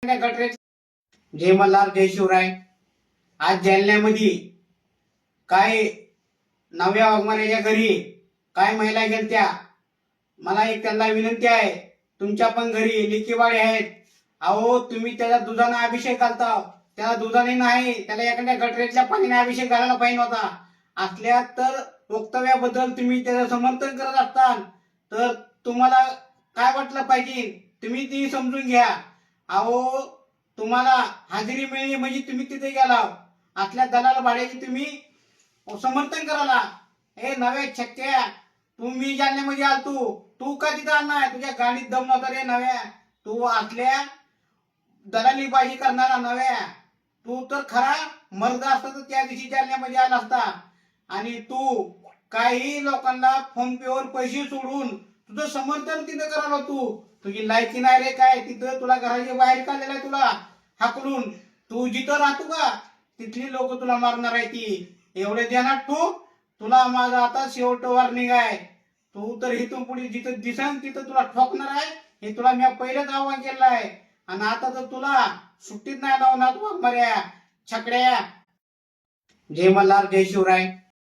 गटरेट जय मल्हार जय शिवराय. आज जालन्यामध्ये काय नव्या वाघमाऱ्याच्या घरी काय महिला गेलत्या. मला एक त्यांना विनंती आहे, तुमच्या पण घरी लेकीवाडी आहेत. अहो तुम्ही त्याला दुधाने अभिषेक घालता, त्याला दुधाने नाही, त्याला एखाद्या गटरेटल्या पाण्याने अभिषेक घालायला पाहिजे होता. असल्या तर वक्तव्याबद्दल तुम्ही त्याचं समर्थन करत असताल तर तुम्हाला काय वाटलं पाहिजे, तुम्ही ती समजून घ्या. अहो तुम्हाला हाजिरी मिळली म्हणजे तुम्ही तिथे गेला, असल्या दलाल भाड्याची तुम्ही समर्थन कराला. हे नव्या छक्क्या, तुम्ही जालन्यामध्ये आल, तू का तिथं आणणार? तुझ्या गाडीत दम नव्हता रे नव्या. तू असल्या दलाली बाजी करणारा नव्या, तू तर खरा मर्द असता तर त्या दिवशी जालन्यामध्ये आला असता. आणि तू काही लोकांना फोन पे वर पैसे सोडून तुझं समर्थन तिथं करायला, तुझी लायकी नाही रे काय. तिथं तुला घराच्या बाहेर काढलेला आहे, तुला हाकलून. तू जिथं राहतो का तिथली लोक तुला मारणार आहे. ती एवढे देणार तुला माझा आता शेवट वॉर्निंग आहे. तू तर इथून पुढे जिथं दिसन तिथं तुला ठोकणार आहे, हे तुला मी पहिलेच आव्हान केलं आहे. आणि आता तर तुला सुट्टीत नाही लावणार वाघमाऱ्या छकड्या. जय मल्हार जय शिवराय.